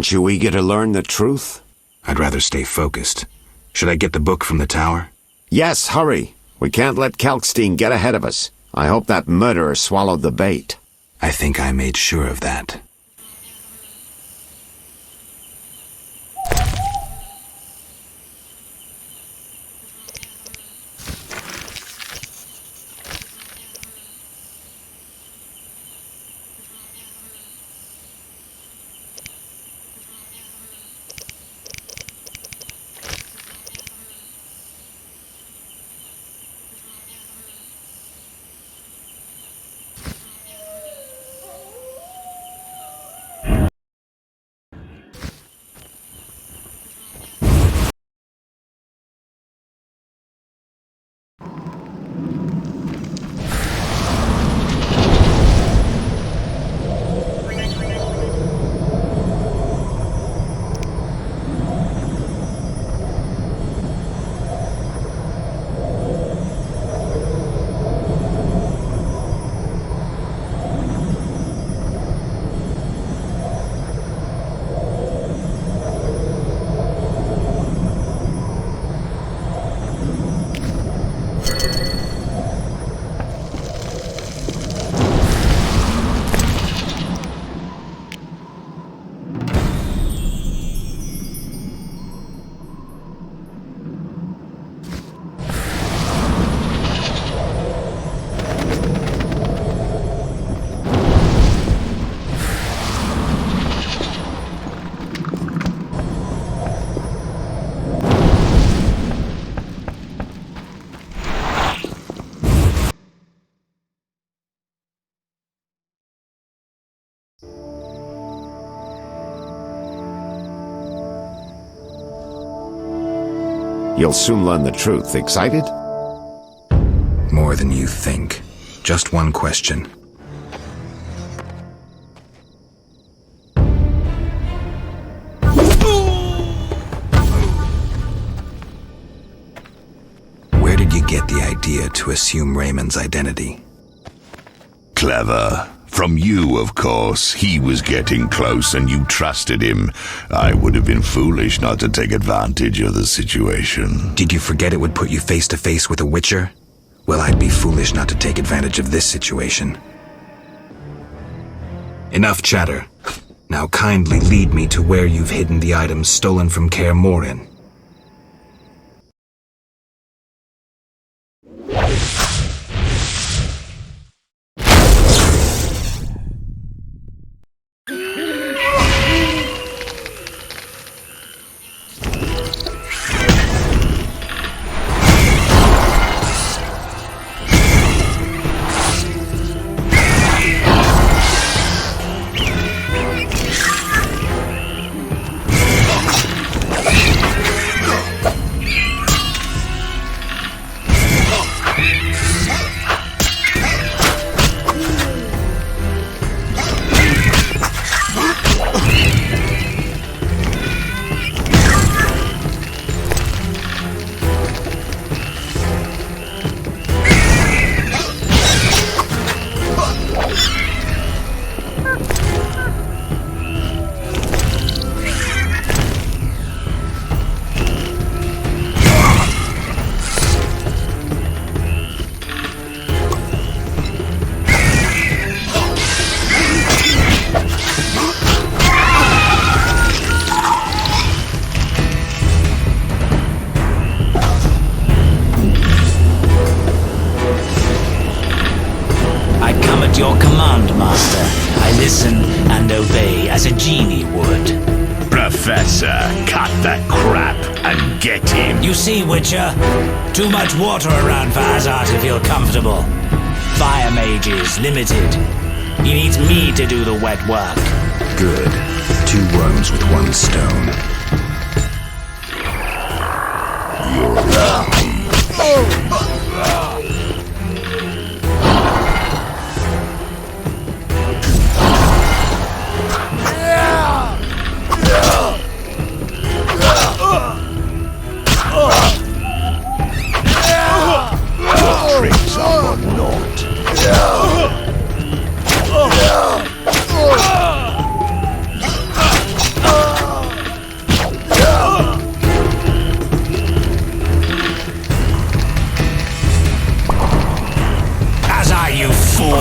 Aren't you eager to learn the truth? I'd rather stay focused. Should I get the book from the tower? Yes, hurry. We can't let Kalkstein get ahead of us. I hope that murderer swallowed the bait. I think I made sure of that. You'll soon learn the truth. Excited? More than you think. Just one question. Where did you get the idea to assume Raymond's identity? Clever. From you, of course. He was getting close and you trusted him. I would have been foolish not to take advantage of the situation. Did you forget it would put you face to face with a Witcher? Well, I'd be foolish not to take advantage of this situation. Enough chatter. Now kindly lead me to where you've hidden the items stolen from Kaer Morhen. Your command, Master. I listen and obey as a genie would. Professor, cut that crap and get him. You see, Witcher? Too much water around for Azar to feel comfortable. Fire mage is limited. He needs me to do the wet work. Good. 2 worms with 1 stone. Tricks are for naught. Azar, you fool!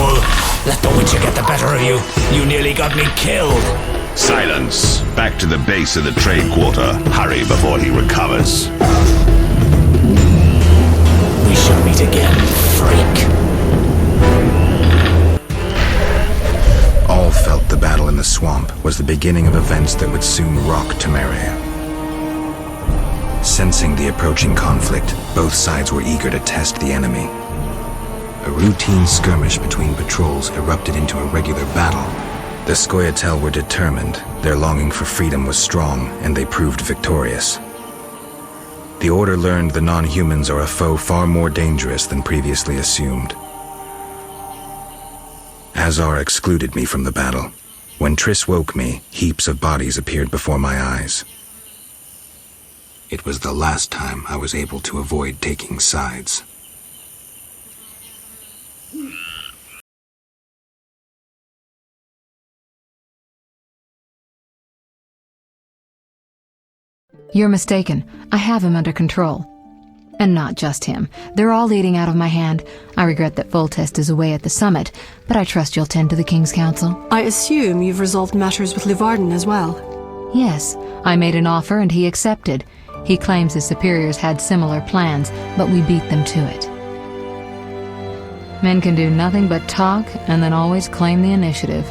Let the Witcher get the better of you. You nearly got me killed. Silence. Back to the base of the trade quarter. Hurry before he recovers. We shall meet again, freak. All felt the battle in the swamp was the beginning of events that would soon rock Temeria. Sensing the approaching conflict, both sides were eager to test the enemy. A routine skirmish between patrols erupted into a regular battle. The Scoia'tael were determined, their longing for freedom was strong, and they proved victorious. The Order learned the non-humans are a foe far more dangerous than previously assumed. Azar excluded me from the battle. When Triss woke me, heaps of bodies appeared before my eyes. It was the last time I was able to avoid taking sides. You're mistaken. I have him under control. And not just him. They're all leading out of my hand. I regret that Foltest is away at the summit, but I trust you'll tend to the King's Council. I assume you've resolved matters with Levarden as well. Yes, I made an offer and he accepted. He claims his superiors had similar plans, but we beat them to it. Men can do nothing but talk and then always claim the initiative.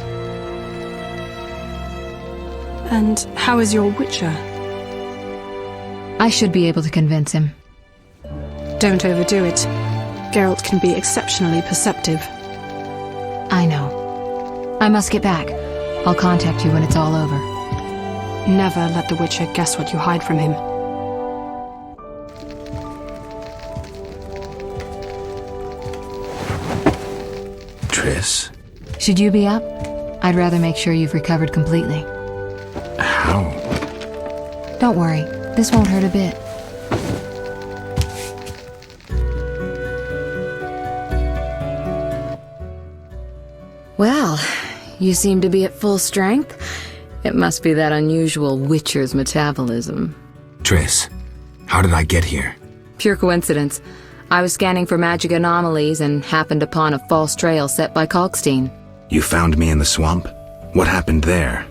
And how is your Witcher? I should be able to convince him. Don't overdo it. Geralt can be exceptionally perceptive. I know. I must get back. I'll contact you when it's all over. Never let the Witcher guess what you hide from him. Triss? Should you be up? I'd rather make sure you've recovered completely. How? Don't worry, this won't hurt a bit. Well, you seem to be at full strength. It must be that unusual Witcher's metabolism. Triss, how did I get here? Pure coincidence. I was scanning for magic anomalies and happened upon a false trail set by Kalkstein. You found me in the swamp? What happened there?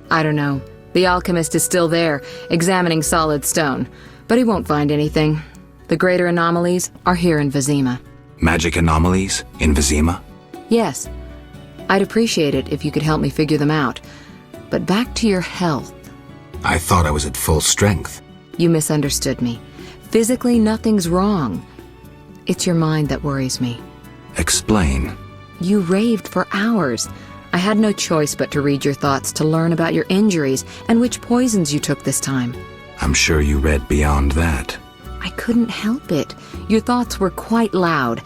I don't know. The alchemist is still there, examining solid stone. But he won't find anything. The greater anomalies are here in Vizima. Magic anomalies? In Vizima? Yes. I'd appreciate it if you could help me figure them out. But back to your health. I thought I was at full strength. You misunderstood me. Physically, nothing's wrong. It's your mind that worries me. Explain. You raved for hours. I had no choice but to read your thoughts to learn about your injuries and which poisons you took this time. I'm sure you read beyond that. I couldn't help it. Your thoughts were quite loud.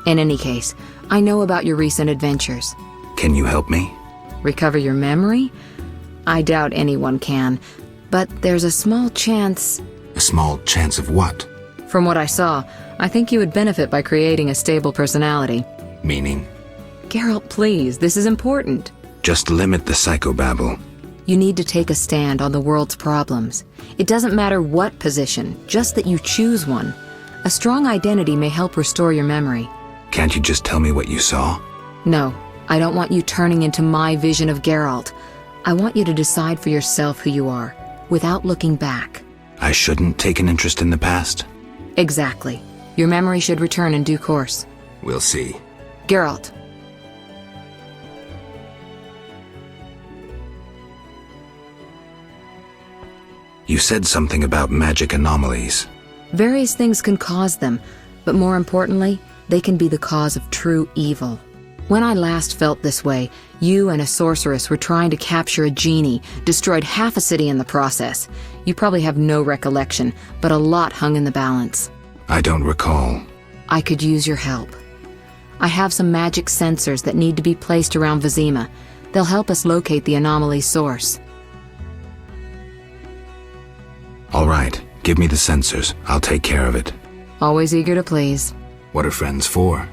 In any case, I know about your recent adventures. Can you help me? Recover your memory? I doubt anyone can. But there's a small chance... A small chance of what? From what I saw, I think you would benefit by creating a stable personality. Meaning? Geralt, please, this is important. Just limit the psychobabble. You need to take a stand on the world's problems. It doesn't matter what position, just that you choose one. A strong identity may help restore your memory. Can't you just tell me what you saw? No, I don't want you turning into my vision of Geralt. I want you to decide for yourself who you are, without looking back. I shouldn't take an interest in the past? Exactly. Your memory should return in due course. We'll see. Geralt. You said something about magic anomalies. Various things can cause them, but more importantly, they can be the cause of true evil. When I last felt this way, you and a sorceress were trying to capture a genie, destroyed half a city in the process. You probably have no recollection, but a lot hung in the balance. I don't recall. I could use your help. I have some magic sensors that need to be placed around Vizima. They'll help us locate the anomaly's source. All right, give me the sensors. I'll take care of it. Always eager to please. What are friends for?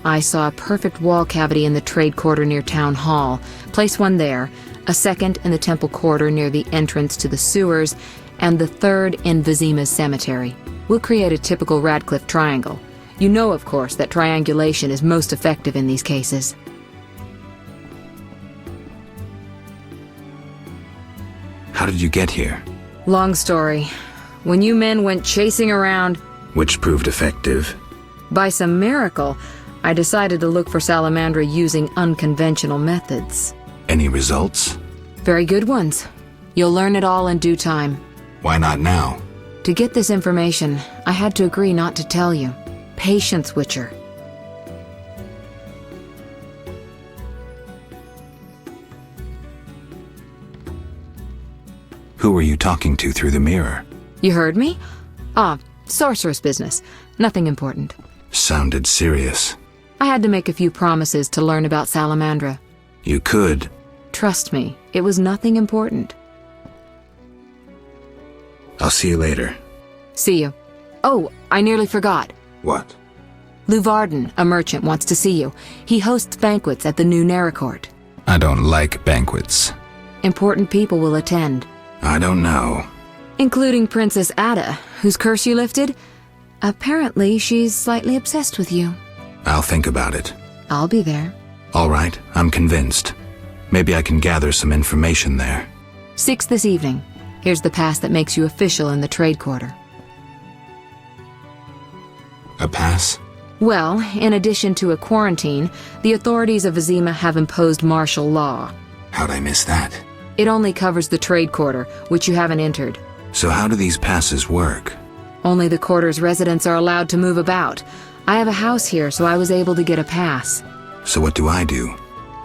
I saw a perfect wall cavity in the trade quarter near Town Hall. Place one there, a second in the temple quarter near the entrance to the sewers, and the third in Vizima's cemetery. We'll create a typical Radcliffe triangle. You know, of course, that triangulation is most effective in these cases. How did you get here? Long story. When you men went chasing around, Which proved effective. by some miracle, I decided to look for Salamandra using unconventional methods. Any results? Very good ones. You'll learn it all in due time. Why not now? To get this information, I had to agree not to tell you. Patience, Witcher. Who were you talking to through the mirror? You heard me? Ah, sorceress business. Nothing important. Sounded serious. I had to make a few promises to learn about Salamandra. You could. Trust me, it was nothing important. I'll see you later. See you. Oh, I nearly forgot. What? Luvarden, a merchant, wants to see you. He hosts banquets at the new Neracourt. I don't like banquets. Important people will attend. I don't know. Including Princess Ada, whose curse you lifted. Apparently, she's slightly obsessed with you. I'll think about it. I'll be there. All right, I'm convinced. Maybe I can gather some information there. 6 this evening. Here's the pass that makes you official in the trade quarter. A pass? Well, in addition to a quarantine, the authorities of Vizima have imposed martial law. How'd I miss that? It only covers the trade quarter, which you haven't entered. So how do these passes work? Only the quarter's residents are allowed to move about. I have a house here, so I was able to get a pass. So what do I do?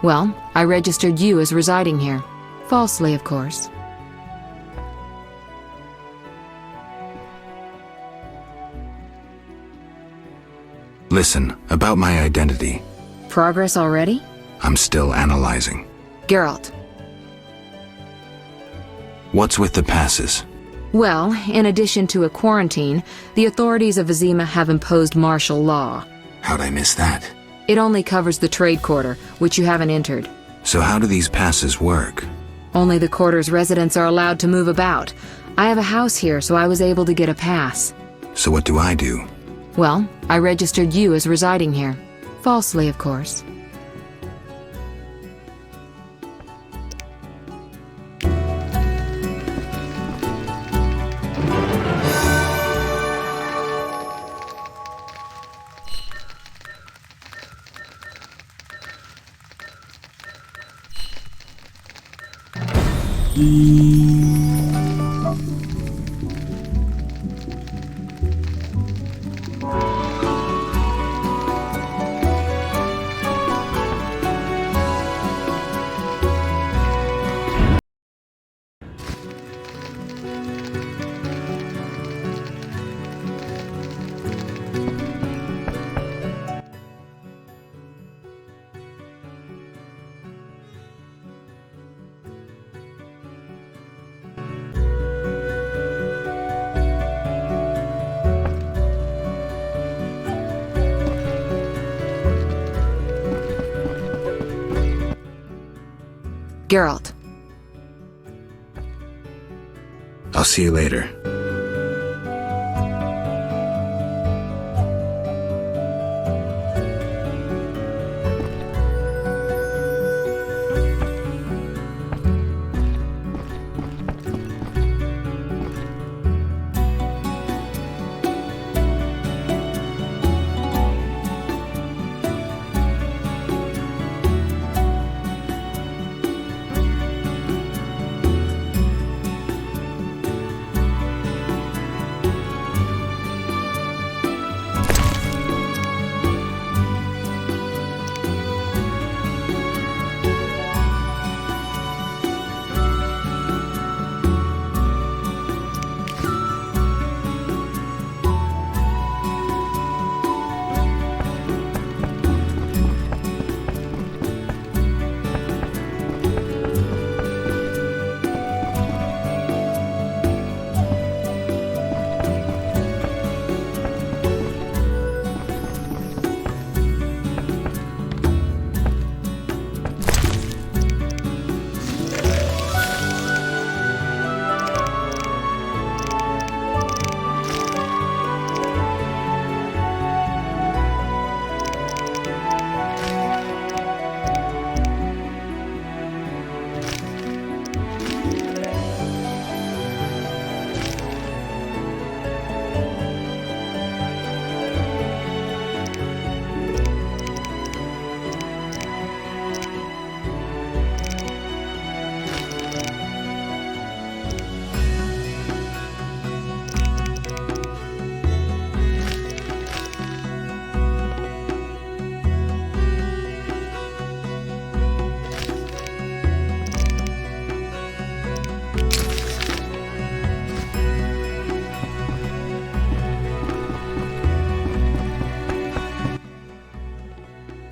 Well, I registered you as residing here. Falsely, of course. Listen, about my identity. progress already? I'm still analyzing. Geralt. What's with the passes? Well, in addition to a quarantine, the authorities of Vizima have imposed martial law. How'd I miss that? It only covers the trade quarter, which you haven't entered. So how do these passes work? Only the quarter's residents are allowed to move about. I have a house here, so I was able to get a pass. So what do I do? Well, I registered you as residing here. Falsely, of course. Geralt. I'll see you later.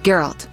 Geralt.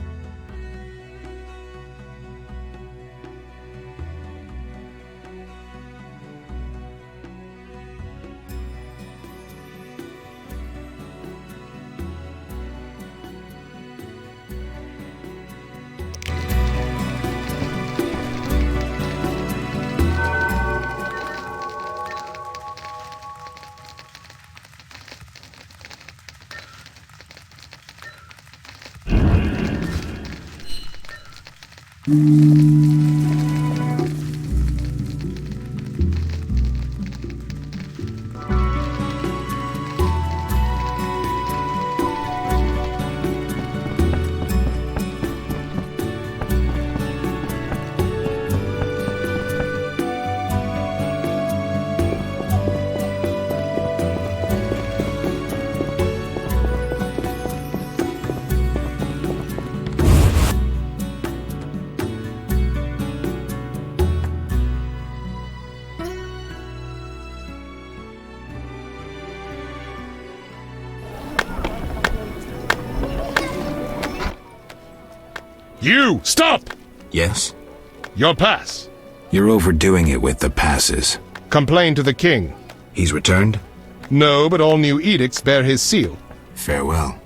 You! Stop! Yes? Your pass. You're overdoing it with the passes. Complain to the king. He's returned? No, but all new edicts bear his seal. Farewell.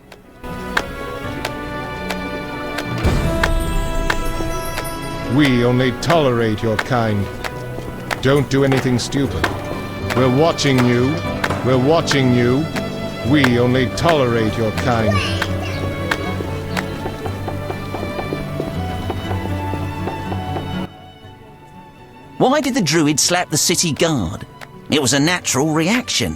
We only tolerate your kind. Don't do anything stupid. We're watching you. We're watching you. We only tolerate your kind. Why did the druid slap the city guard? It was a natural reaction.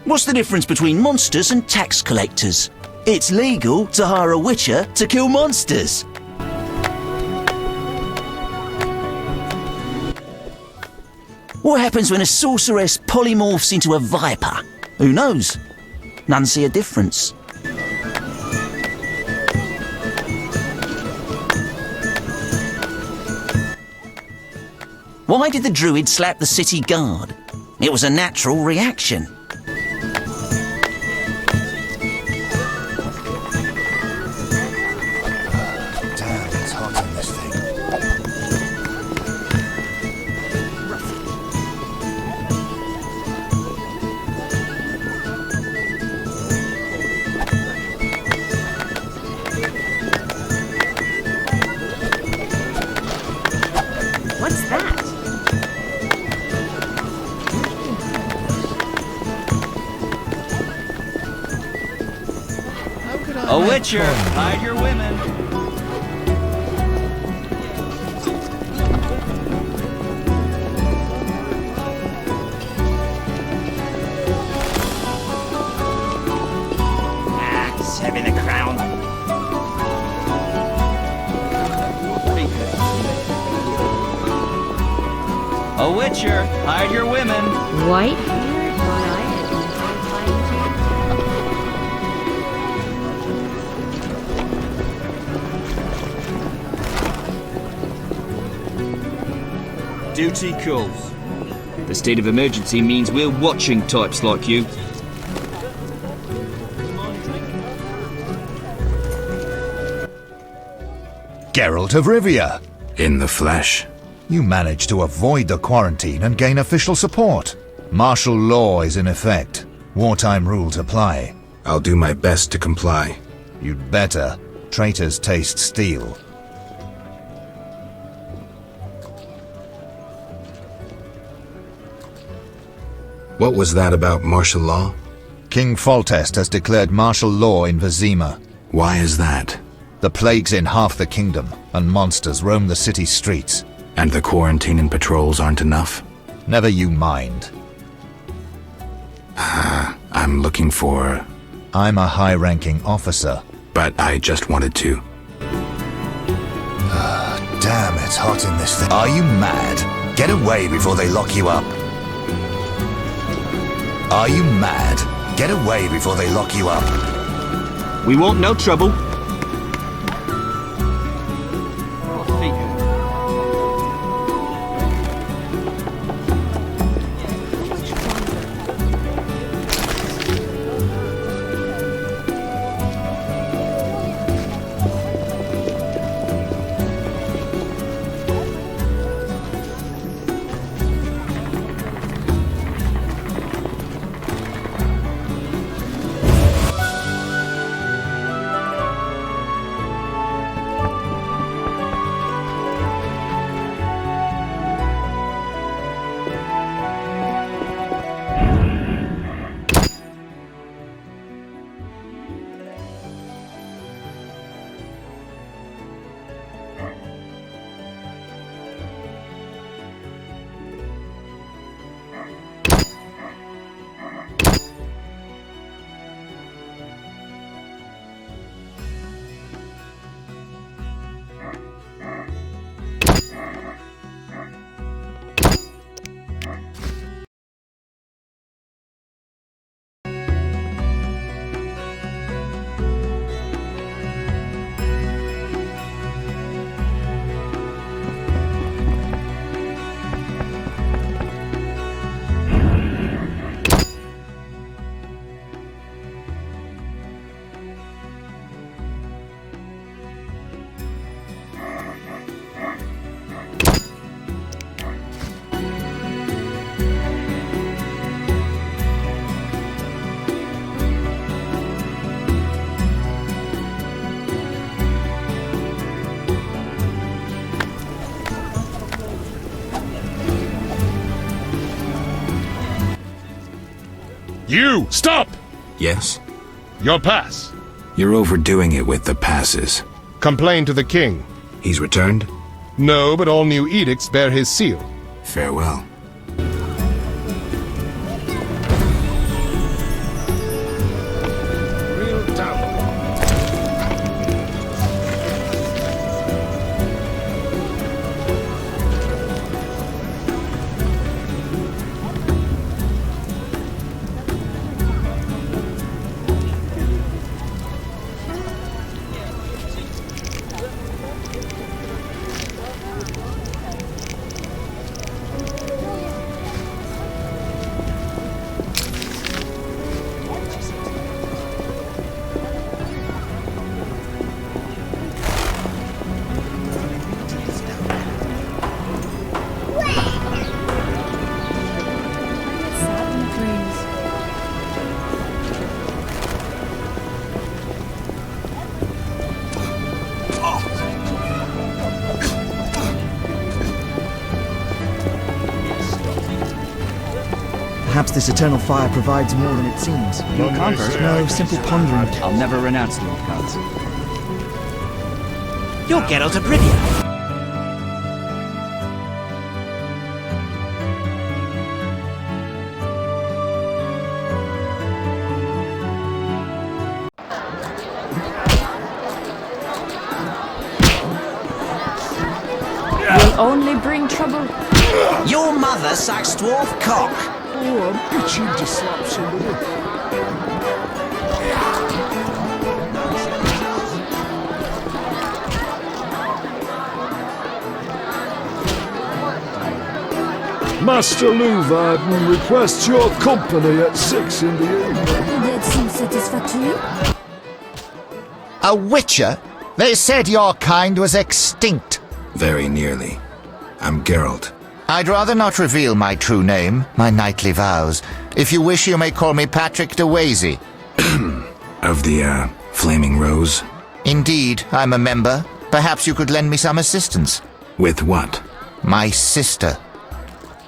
What's the difference between monsters and tax collectors? It's legal to hire a witcher to kill monsters. What happens when a sorceress polymorphs into a viper? Who knows? None see a difference. Why did the druid slap the city guard? It was a natural reaction. Damn, it's hot in this thing. What's that? A witcher, hide your women. Serving the crown. A witcher, hide your women. White-haired, wide-eyed, Duty calls. The state of emergency means we're watching types like you. Geralt of Rivia. In the flesh. You managed to avoid the quarantine and gain official support. Martial law is in effect. Wartime rules apply. I'll do my best to comply. You'd better. Traitors taste steel. What was that about martial law? King Foltest has declared martial law in Vizima. Why is that? The plague's in half the kingdom, and monsters roam the city's streets. And the quarantine and patrols aren't enough? Never you mind. I'm looking for... I'm a high-ranking officer. But I just wanted to. Damn, it's hot in this thing. Are you mad? Get away before they lock you up. Are you mad? Get away before they lock you up. We want no trouble. You! Stop! Yes? Your pass. You're overdoing it with the passes. Complain to the king. He's returned? No, but all new edicts bear his seal. Farewell. Perhaps this eternal fire provides more than it seems. No conquest, no simple pondering. I'll never renounce the old gods. You're Geralt of Rivia. Will only bring trouble. Your mother sucks dwarf cock. Oh, I'm itching to slap somebody. Master Luvarden requests your company at 6 in the evening. That seems satisfactory. A witcher? They said your kind was extinct. Very nearly. I'm Geralt. I'd rather not reveal my true name, my knightly vows. If you wish, you may call me Patrick de Wazy. Of the, Flaming Rose? Indeed, I'm a member. Perhaps you could lend me some assistance. With what? My sister.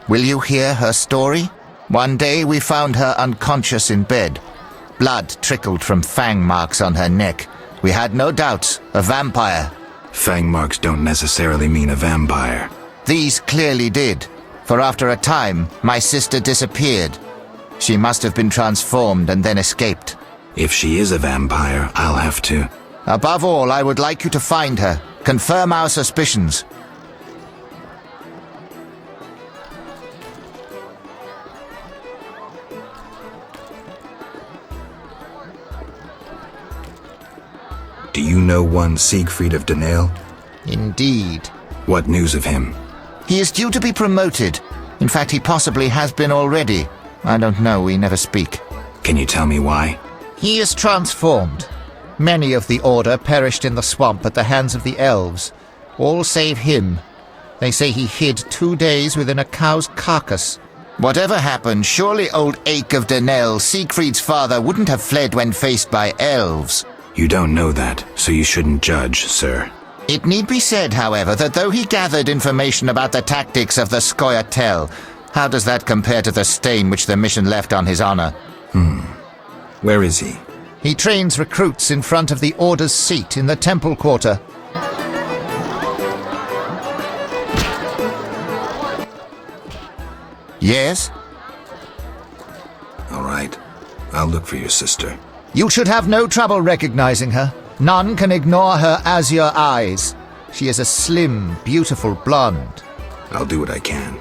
Will you hear her story? One day we found her unconscious in bed. Blood trickled from fang marks on her neck. We had no doubts, a vampire. Fang marks don't necessarily mean a vampire. These clearly did, for after a time, my sister disappeared. She must have been transformed and then escaped. If she is a vampire, I'll have to... Above all, I would like you to find her. Confirm our suspicions. Do you know one Siegfried of Danale? Indeed. What news of him? He is due to be promoted. In fact, he possibly has been already. I don't know, we never speak. Can you tell me why? He is transformed. Many of the Order perished in the swamp at the hands of the elves. All save him. They say he hid 2 days within a cow's carcass. Whatever happened, surely old Ache of Danale, Siegfried's father, wouldn't have fled when faced by elves. You don't know that, so you shouldn't judge, sir. It need be said, however, that though he gathered information about the tactics of the Scoia'tael, how does that compare to the stain which the mission left on his honor? Where is he? He trains recruits in front of the Order's seat in the Temple Quarter. Yes? All right. I'll look for your sister. You should have no trouble recognizing her. None can ignore her azure eyes. She is a slim, beautiful blonde. I'll do what I can.